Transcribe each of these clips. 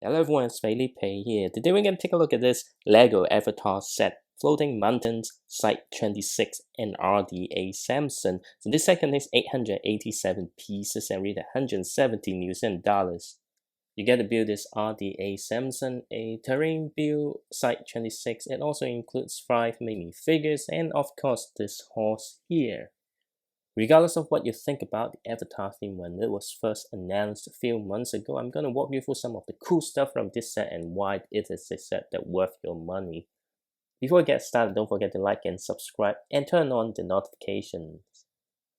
Hello everyone, it's Bailey Pay here. Today we're going to take a look at this LEGO Avatar set, Floating Mountains, Site 26 and RDA Samson. So this set contains 887 pieces and read 170 New Zealand dollars. You get to build this RDA Samson, a terrain build, Site 26. It also includes 5 minifigures and of course this horse here. Regardless of what you think about the Avatar theme when it was first announced a few months ago, I'm going to walk you through some of the cool stuff from this set and why it is a set that's worth your money. Before we get started, don't forget to like and subscribe and turn on the notifications.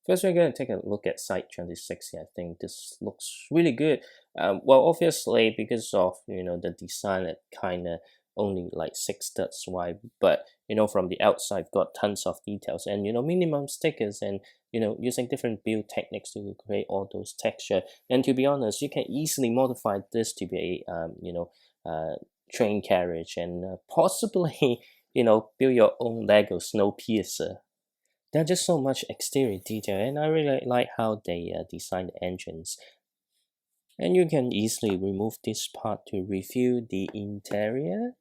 First, we're going to take a look at Site 26 here. I think this looks really good. Well, obviously, because of the design, it kind of only like 6 studs wide, but from the outside got tons of details and minimum stickers and using different build techniques to create all those texture. And to be honest, you can easily modify this to be a train carriage and possibly build your own Lego Snowpiercer. There's just so much exterior detail, and I really like how they designed the entrance. And you can easily remove this part to reveal the interior.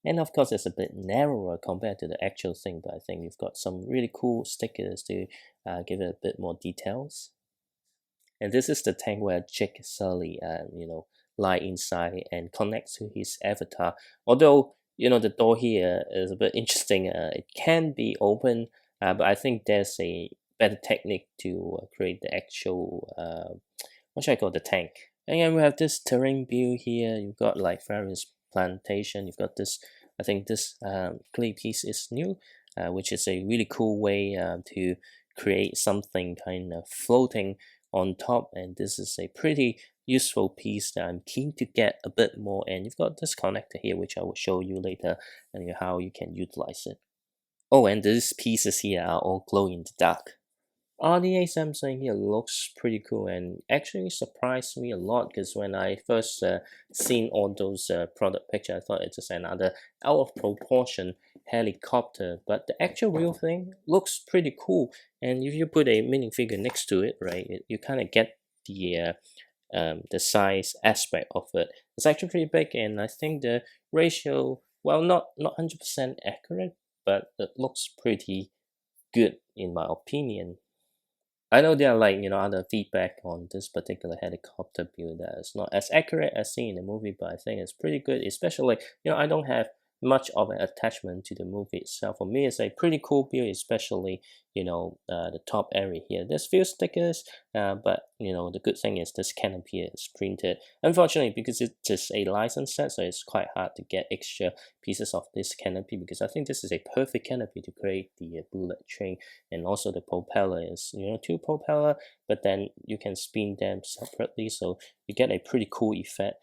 And of course, it's a bit narrower compared to the actual thing, but I think you've got some really cool stickers to give it a bit more details. And this is the tank where Jake Sully, lie inside and connects to his avatar. Although, the door here is a bit interesting. It can be open, but I think there's a better technique to create the actual, what should I call the tank? And then we have this terrain view here. You've got like various plantation. You've got this, I think this clay piece is new, which is a really cool way to create something kind of floating on top, and this is a pretty useful piece that I'm keen to get a bit more. And you've got this connector here, which I will show you later and how you can utilize it. Oh, and these pieces here are all glow in the dark. RDA Samson here looks pretty cool and actually surprised me a lot because when I first seen all those product pictures, I thought it's just another out of proportion helicopter, but the actual real thing looks pretty cool. And if you put a minifigure next to it, right, you kind of get the size aspect of it. It's actually pretty big, and I think the ratio, well, not 100% accurate, but it looks pretty good in my opinion. I know there are like other feedback on this particular helicopter build that is not as accurate as seen in the movie, but I think it's pretty good. Especially I don't have much of an attachment to the movie itself. For me, it's a pretty cool build, especially the top area here. There's few stickers, but the good thing is this canopy is printed. Unfortunately, because it's just a licensed set, so it's quite hard to get extra pieces of this canopy, because I think this is a perfect canopy to create the bullet train. And also the propeller is two propeller, but then you can spin them separately, so you get a pretty cool effect.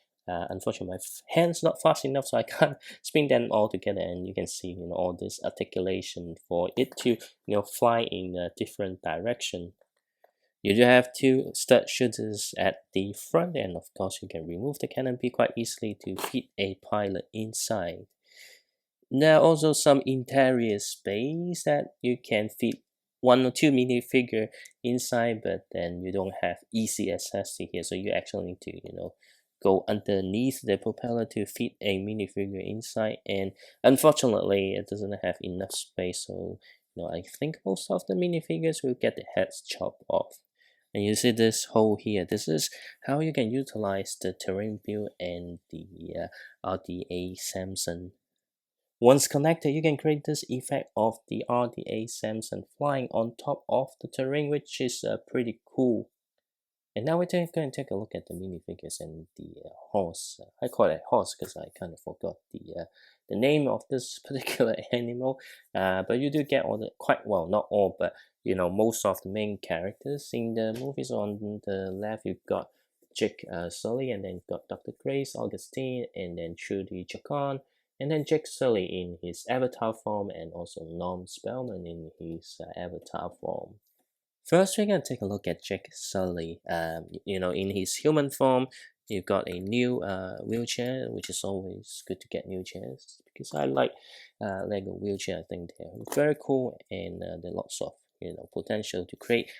Unfortunately, my hand's not fast enough, so I can't spin them all together, and you can see all this articulation for it to fly in a different direction. You do have 2 stud shooters at the front, and of course you can remove the canopy quite easily to fit a pilot inside. There are also some interior space that you can fit 1 or 2 minifigure inside, but then you don't have easy access to here, so you actually need to go underneath the propeller to fit a minifigure inside, and unfortunately it doesn't have enough space, so I think most of the minifigures will get the heads chopped off. And you see this hole here, this is how you can utilize the terrain build and the RDA Samson. Once connected, you can create this effect of the RDA Samson flying on top of the terrain, which is pretty cool. And now we're going to take a look at the minifigures and the horse. I call it horse because I kind of forgot the name of this particular animal. But you do get all the, quite well, not all, but most of the main characters in the movies. On the left, you've got Jake Sully, and then you've got Dr. Grace, Augustine, and then Trudy Chacon, and then Jake Sully in his avatar form, and also Norm Spellman in his avatar form. First, we're going to take a look at Jake Sully. In his human form, you've got a new wheelchair, which is always good to get new chairs because I like Lego wheelchair. I think they're very cool, and there are lots of potential to create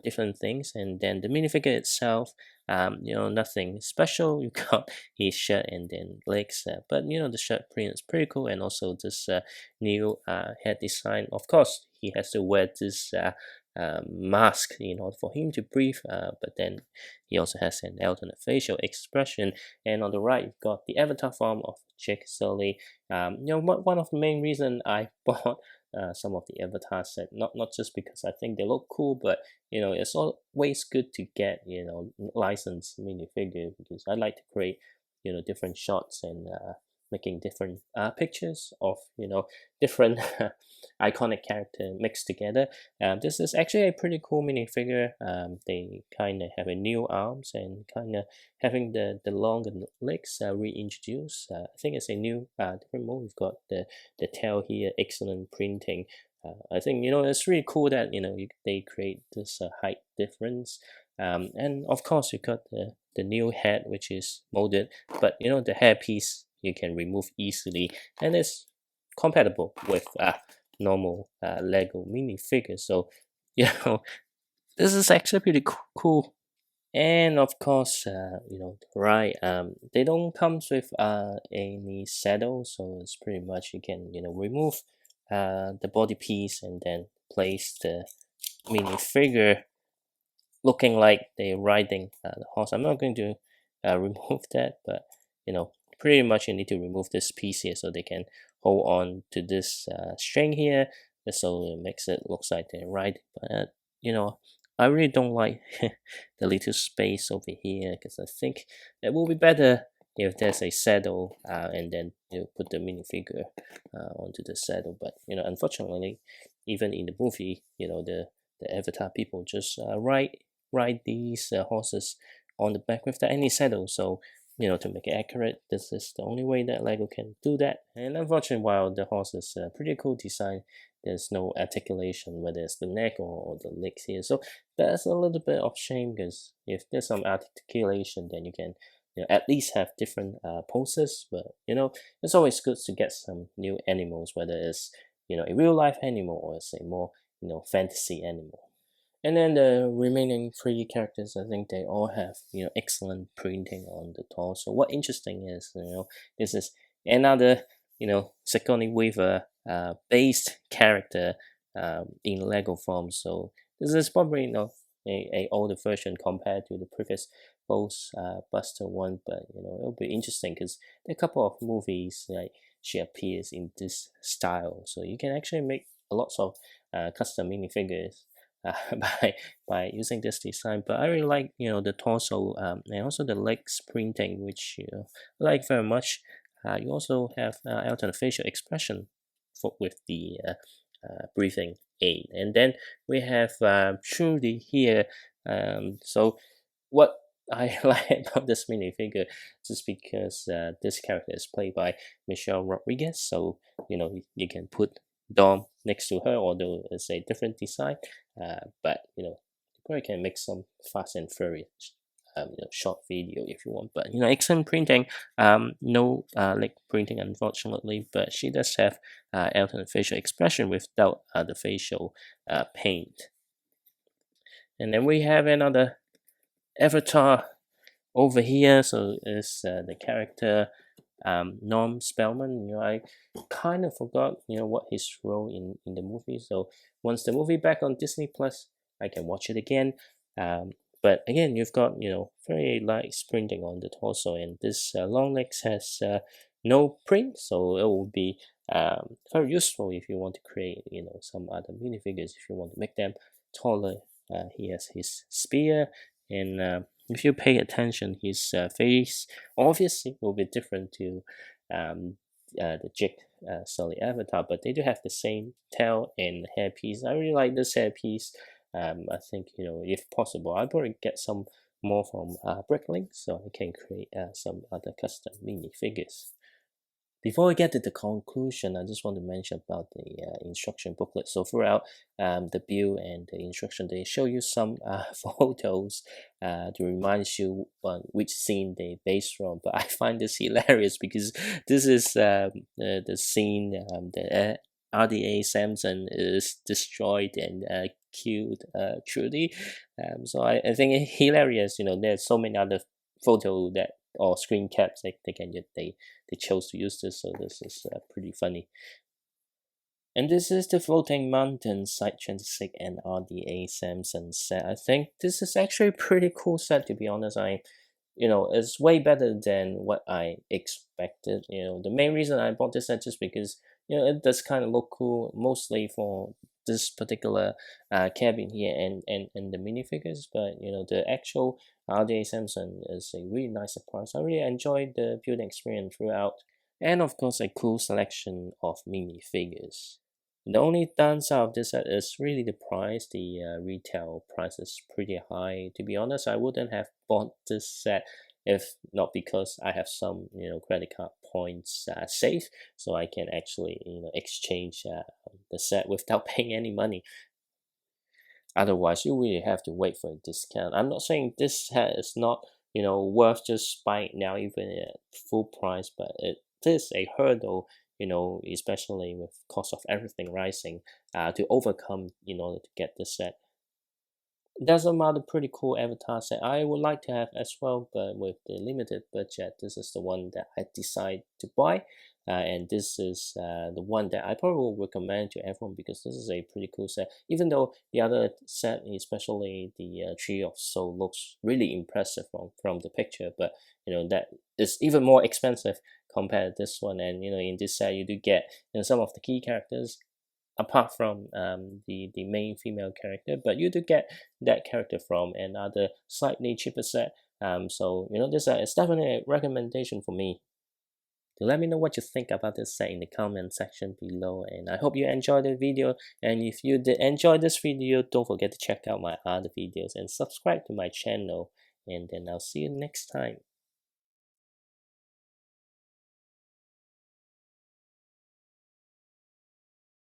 different things. And then the minifigure itself, nothing special. You got his shirt and then legs, but the shirt print is pretty cool, and also this new head design. Of course, he has to wear this mask in order for him to breathe, but then he also has an alternate facial expression. And on the right, you've got the avatar form of Jake Sully. One of the main reason I bought some of the avatar set, not just because I think they look cool, but it's always good to get licensed minifigure, because I like to create different shots and making different pictures of different iconic character mixed together. This is actually a pretty cool minifigure. They kind of have a new arms and kind of having the longer legs reintroduced. I think it's a new different mode. We've got the tail here, excellent printing. I think it's really cool that they create this height difference. And of course you got the new head, which is molded, but the hairpiece you can remove easily, and it's compatible with normal Lego minifigures. So this is actually pretty cool. And of course, right, they don't comes with any saddle, so it's pretty much you can remove the body piece and then place the minifigure looking like they're riding the horse. I'm not going to remove that, but pretty much you need to remove this piece here so they can hold on to this string here, so it makes it looks like they're riding. But I really don't like the little space over here, because I think it will be better if there's a saddle and then put the minifigure onto the saddle. But unfortunately, even in the movie, the avatar people just ride these horses on the back without any saddle. So to make it accurate, this is the only way that Lego can do that. And unfortunately, while the horse is a pretty cool design, there's no articulation, whether it's the neck or the legs here. So that's a little bit of shame, because if there's some articulation, then you can at least have different poses. But it's always good to get some new animals, whether it's a real life animal or it's a more fantasy animal. And then the remaining 3 characters, I think they all have excellent printing on the torso. What interesting is this is another Sigourney Weaver based character in Lego form. So this is probably a older version compared to the previous Ghostbuster one, but it'll be interesting because there are a couple of movies like she appears in this style, so you can actually make lots of custom minifigures by using this design. But I really like the torso and also the legs printing, which I like very much. You also have alternate facial expression with the breathing aid, and then we have Trudy here. So what I like about this minifigure just because this character is played by Michelle Rodriguez, so you can put Dom next to her, although it's a different design. But you probably can make some Fast and Furious short video if you want. But excellent printing. No leg printing unfortunately, but she does have alternate facial expression without the facial paint. And then we have another avatar over here. So it's the character Norm Spellman. I kind of forgot what his role in the movie. So once the movie back on Disney Plus, I can watch it again. But again, you've got very light printing on the torso, and this long legs has no print, so it will be very useful if you want to create some other minifigures. If you want to make them taller, he has his spear, and if you pay attention, his face obviously will be different to the Jake Sully avatar, but they do have the same tail and hairpiece. I really like this hairpiece. I think if possible, I'll probably get some more from Bricklink, so I can create some other custom minifigures. Before we get to the conclusion, I just want to mention about the instruction booklet. So throughout the build and the instruction, they show you some photos to remind you which scene they based from. But I find this hilarious because this is the scene that RDA Samson is destroyed and cute Trudy. So I think it's hilarious. There's so many other photo that or screen caps they chose to use this, so this is pretty funny. And this is the Floating Mountain Site 26 and RDA Samson set. I think this is actually a pretty cool set, to be honest. It's way better than what I expected. The main reason I bought this set just because, it does kind of look cool, mostly for this particular cabin here and the minifigures. But, the actual RDA Samson is a really nice surprise. I really enjoyed the building experience throughout. And of course, a cool selection of minifigures. The only downside of this set is really the price. The retail price is pretty high. To be honest, I wouldn't have bought this set if not because I have some credit card points saved, so I can actually exchange the set without paying any money. Otherwise, you really have to wait for a discount. I'm not saying this set is not worth just buying now even at full price, but it is a hurdle, especially with cost of everything rising, to overcome in order to get this set. There's some other pretty cool avatar set I would like to have as well, but with the limited budget, this is the one that I decide to buy. And this is the one that I probably will recommend to everyone because this is a pretty cool set. Even though the other set, especially the Tree of Soul, looks really impressive from the picture, but that is even more expensive compared to this one. And in this set, you do get some of the key characters apart from the main female character, but you do get that character from another slightly cheaper set. So this is definitely a recommendation for me. So let me know what you think about this set in the comment section below, and I hope you enjoyed the video. And if you did enjoy this video, don't forget to check out my other videos and subscribe to my channel, and then I'll see you next time.